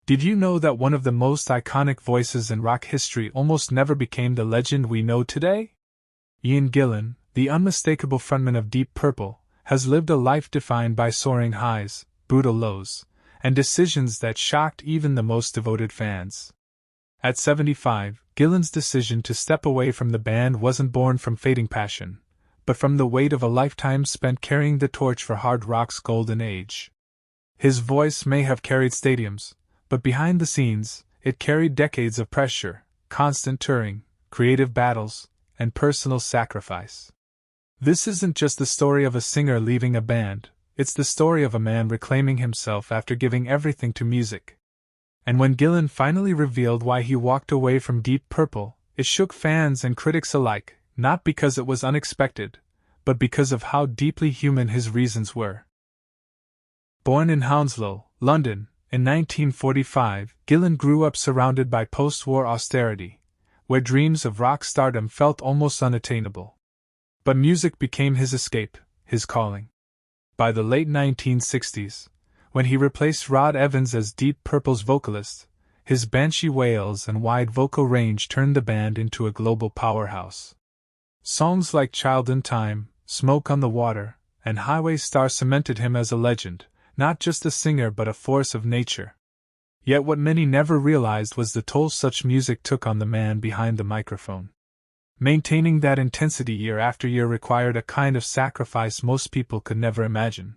Did you know that one of the most iconic voices in rock history almost never became the legend we know today? Ian Gillan, the unmistakable frontman of Deep Purple, has lived a life defined by soaring highs, brutal lows, and decisions that shocked even the most devoted fans. At 75, Gillan's decision to step away from the band wasn't born from fading passion, but from the weight of a lifetime spent carrying the torch for hard rock's golden age. His voice may have carried stadiums, but behind the scenes, it carried decades of pressure, constant touring, creative battles, and personal sacrifice. This isn't just the story of a singer leaving a band, it's the story of a man reclaiming himself after giving everything to music. And when Gillan finally revealed why he walked away from Deep Purple, it shook fans and critics alike, not because it was unexpected, but because of how deeply human his reasons were. Born in Hounslow, London, in 1945, Gillan grew up surrounded by post-war austerity, where dreams of rock stardom felt almost unattainable. But music became his escape, his calling. By the late 1960s, when he replaced Rod Evans as Deep Purple's vocalist, his banshee wails and wide vocal range turned the band into a global powerhouse. Songs like Child in Time, Smoke on the Water, and Highway Star cemented him as a legend, not just a singer but a force of nature. Yet what many never realized was the toll such music took on the man behind the microphone. Maintaining that intensity year after year required a kind of sacrifice most people could never imagine.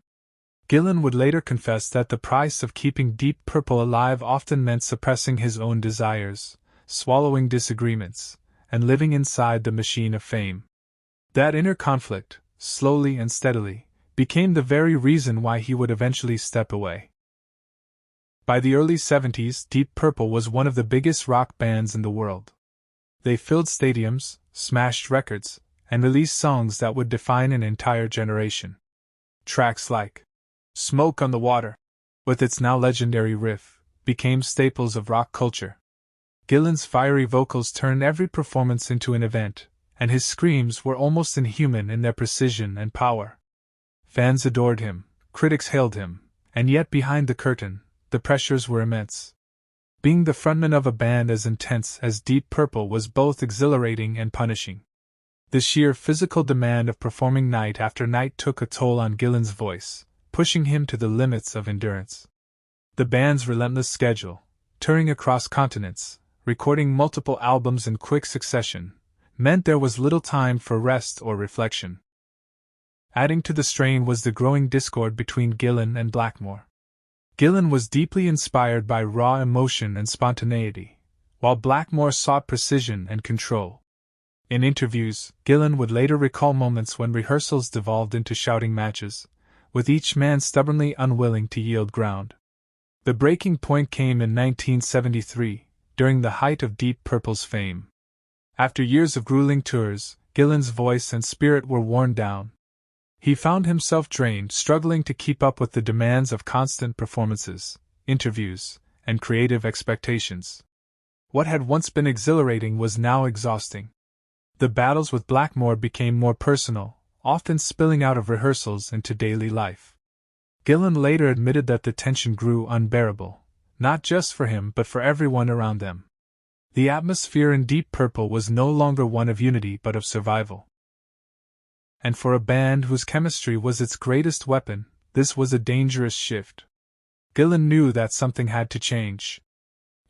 Gillan would later confess that the price of keeping Deep Purple alive often meant suppressing his own desires, swallowing disagreements, and living inside the machine of fame. That inner conflict, slowly and steadily, became the very reason why he would eventually step away. By the early 70s, Deep Purple was one of the biggest rock bands in the world. They filled stadiums, smashed records, and released songs that would define an entire generation. Tracks like Smoke on the Water, with its now legendary riff, became staples of rock culture. Gillan's fiery vocals turned every performance into an event, and his screams were almost inhuman in their precision and power. Fans adored him, critics hailed him, and yet behind the curtain, the pressures were immense. Being the frontman of a band as intense as Deep Purple was both exhilarating and punishing. The sheer physical demand of performing night after night took a toll on Gillan's voice, pushing him to the limits of endurance. The band's relentless schedule, touring across continents, recording multiple albums in quick succession, meant there was little time for rest or reflection. Adding to the strain was the growing discord between Gillan and Blackmore. Gillan was deeply inspired by raw emotion and spontaneity, while Blackmore sought precision and control. In interviews, Gillan would later recall moments when rehearsals devolved into shouting matches, with each man stubbornly unwilling to yield ground. The breaking point came in 1973, during the height of Deep Purple's fame. After years of grueling tours, Gillan's voice and spirit were worn down. He found himself drained, struggling to keep up with the demands of constant performances, interviews, and creative expectations. What had once been exhilarating was now exhausting. The battles with Blackmore became more personal, often spilling out of rehearsals into daily life. Gillan later admitted that the tension grew unbearable, not just for him but for everyone around them. The atmosphere in Deep Purple was no longer one of unity but of survival. And for a band whose chemistry was its greatest weapon, this was a dangerous shift. Gillan knew that something had to change.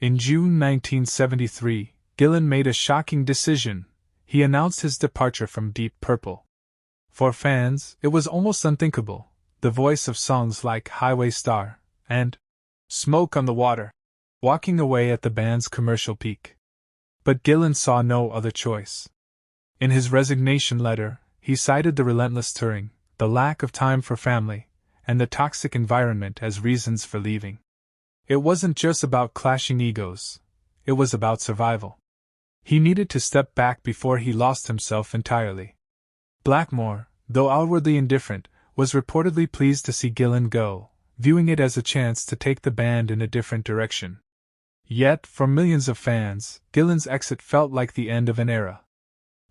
In June 1973, Gillan made a shocking decision. He announced his departure from Deep Purple. For fans, it was almost unthinkable, the voice of songs like Highway Star and Smoke on the Water, walking away at the band's commercial peak. But Gillan saw no other choice. In his resignation letter, he cited the relentless touring, the lack of time for family, and the toxic environment as reasons for leaving. It wasn't just about clashing egos, it was about survival. He needed to step back before he lost himself entirely. Blackmore, though outwardly indifferent, was reportedly pleased to see Gillan go, viewing it as a chance to take the band in a different direction. Yet, for millions of fans, Gillan's exit felt like the end of an era.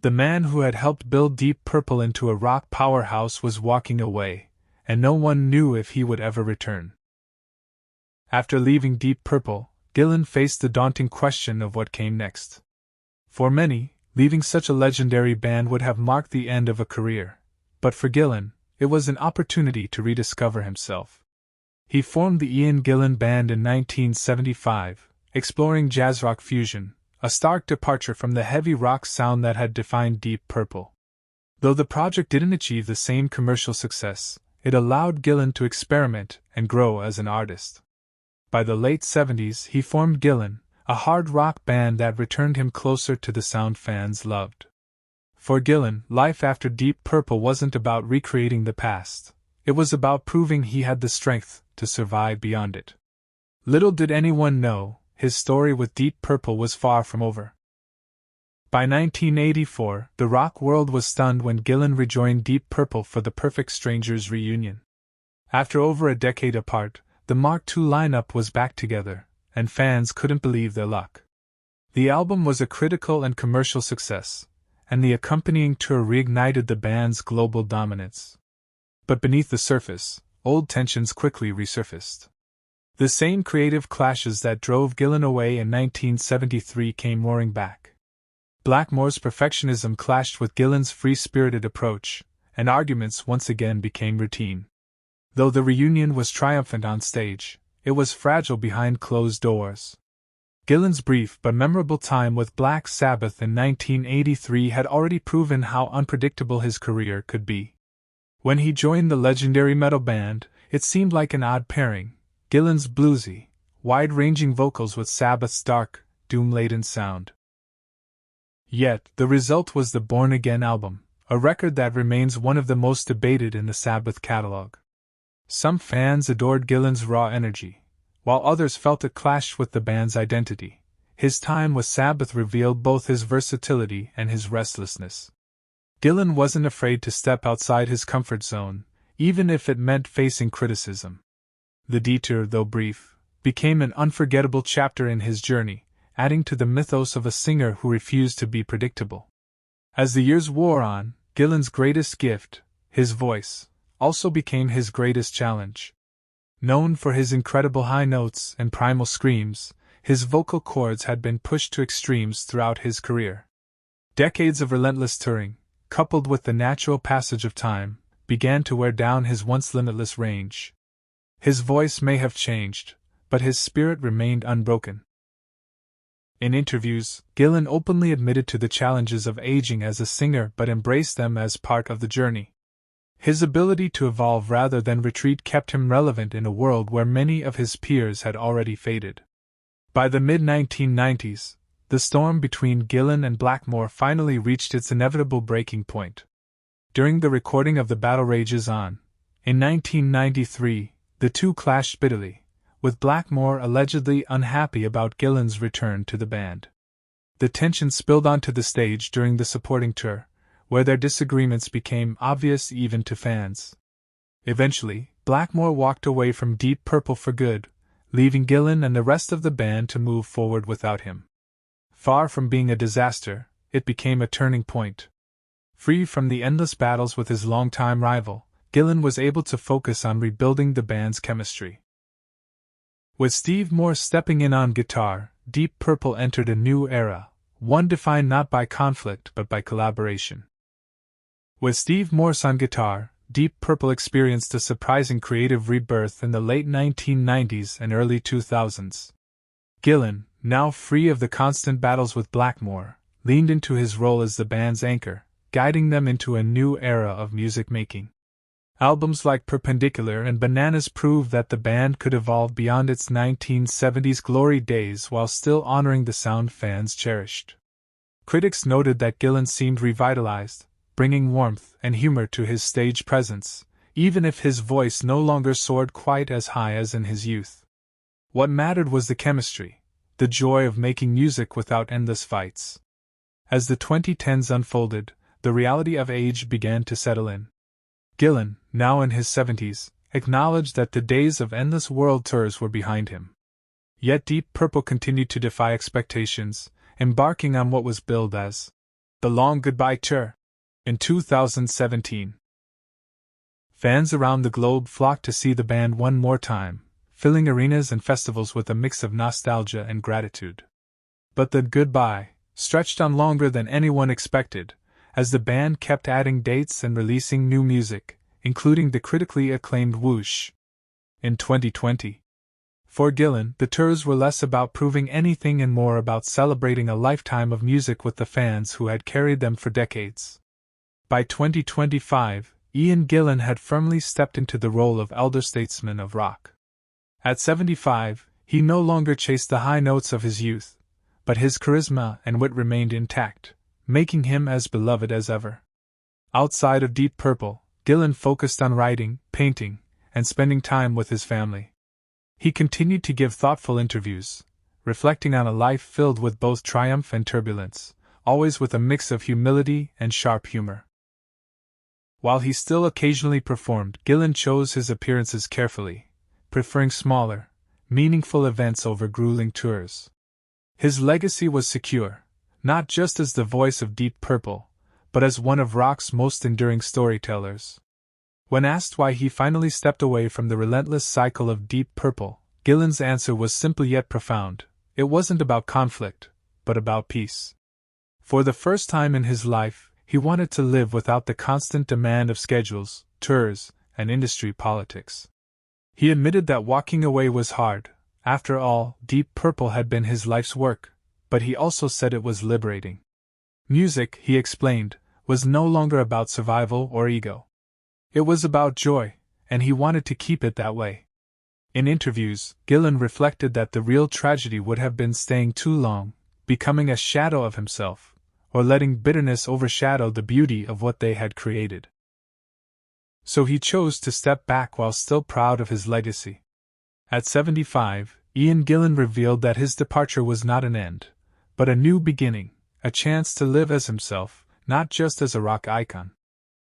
The man who had helped build Deep Purple into a rock powerhouse was walking away, and no one knew if he would ever return. After leaving Deep Purple, Gillan faced the daunting question of what came next. For many, leaving such a legendary band would have marked the end of a career, but for Gillan, it was an opportunity to rediscover himself. He formed the Ian Gillan Band in 1975, exploring jazz rock fusion, a stark departure from the heavy rock sound that had defined Deep Purple. Though the project didn't achieve the same commercial success, it allowed Gillan to experiment and grow as an artist. By the late 70s, he formed Gillan, a hard rock band that returned him closer to the sound fans loved. For Gillan, life after Deep Purple wasn't about recreating the past, it was about proving he had the strength to survive beyond it. Little did anyone know, his story with Deep Purple was far from over. By 1984, the rock world was stunned when Gillan rejoined Deep Purple for the Perfect Strangers reunion. After over a decade apart, the Mark II lineup was back together, and fans couldn't believe their luck. The album was a critical and commercial success, and the accompanying tour reignited the band's global dominance. But beneath the surface, old tensions quickly resurfaced. The same creative clashes that drove Gillan away in 1973 came roaring back. Blackmore's perfectionism clashed with Gillan's free-spirited approach, and arguments once again became routine. Though the reunion was triumphant on stage, it was fragile behind closed doors. Gillan's brief but memorable time with Black Sabbath in 1983 had already proven how unpredictable his career could be. When he joined the legendary metal band, it seemed like an odd pairing, Gillan's bluesy, wide-ranging vocals with Sabbath's dark, doom-laden sound. Yet, the result was the Born Again album, a record that remains one of the most debated in the Sabbath catalog. Some fans adored Gillan's raw energy, while others felt it clashed with the band's identity. His time with Sabbath revealed both his versatility and his restlessness. Gillan wasn't afraid to step outside his comfort zone, even if it meant facing criticism. The detour, though brief, became an unforgettable chapter in his journey, adding to the mythos of a singer who refused to be predictable. As the years wore on, Gillan's greatest gift, his voice, also became his greatest challenge. Known for his incredible high notes and primal screams, his vocal cords had been pushed to extremes throughout his career. Decades of relentless touring, coupled with the natural passage of time, began to wear down his once limitless range. His voice may have changed, but his spirit remained unbroken. In interviews, Gillan openly admitted to the challenges of aging as a singer but embraced them as part of the journey. His ability to evolve rather than retreat kept him relevant in a world where many of his peers had already faded. By the mid-1990s, the storm between Gillan and Blackmore finally reached its inevitable breaking point. During the recording of The Battle Rages On, in 1993, the two clashed bitterly, with Blackmore allegedly unhappy about Gillan's return to the band. The tension spilled onto the stage during the supporting tour, where their disagreements became obvious even to fans. Eventually, Blackmore walked away from Deep Purple for good, leaving Gillan and the rest of the band to move forward without him. Far from being a disaster, it became a turning point. Free from the endless battles with his longtime rival, Gillan was able to focus on rebuilding the band's chemistry. With Steve Morse stepping in on guitar, Deep Purple entered a new era, one defined not by conflict but by collaboration. With Steve Morse on guitar, Deep Purple experienced a surprising creative rebirth in the late 1990s and early 2000s. Gillan, now free of the constant battles with Blackmore, leaned into his role as the band's anchor, guiding them into a new era of music making. Albums like Perpendicular and Bananas proved that the band could evolve beyond its 1970s glory days while still honoring the sound fans cherished. Critics noted that Gillan seemed revitalized, bringing warmth and humor to his stage presence, even if his voice no longer soared quite as high as in his youth. What mattered was the chemistry, the joy of making music without endless fights. As the 2010s unfolded, the reality of age began to settle in. Gillan, now in his 70s, acknowledged that the days of endless world tours were behind him. Yet Deep Purple continued to defy expectations, embarking on what was billed as the Long Goodbye Tour in 2017. Fans around the globe flocked to see the band one more time, filling arenas and festivals with a mix of nostalgia and gratitude. But the goodbye stretched on longer than anyone expected, as the band kept adding dates and releasing new music, including the critically acclaimed Whoosh in 2020. For Gillan, the tours were less about proving anything and more about celebrating a lifetime of music with the fans who had carried them for decades. By 2025, Ian Gillan had firmly stepped into the role of elder statesman of rock. At 75, he no longer chased the high notes of his youth, but his charisma and wit remained intact, making him as beloved as ever. Outside of Deep Purple, Gillan focused on writing, painting, and spending time with his family. He continued to give thoughtful interviews, reflecting on a life filled with both triumph and turbulence, always with a mix of humility and sharp humor. While he still occasionally performed, Gillan chose his appearances carefully, preferring smaller, meaningful events over grueling tours. His legacy was secure, not just as the voice of Deep Purple, but as one of rock's most enduring storytellers. When asked why he finally stepped away from the relentless cycle of Deep Purple, Gillan's answer was simple yet profound: it wasn't about conflict, but about peace. For the first time in his life, he wanted to live without the constant demand of schedules, tours, and industry politics. He admitted that walking away was hard. After all, Deep Purple had been his life's work, but he also said it was liberating. Music, he explained, was no longer about survival or ego. It was about joy, and he wanted to keep it that way. In interviews, Gillan reflected that the real tragedy would have been staying too long, becoming a shadow of himself, or letting bitterness overshadow the beauty of what they had created. So he chose to step back while still proud of his legacy. At 75, Ian Gillan revealed that his departure was not an end, but a new beginning, a chance to live as himself, not just as a rock icon.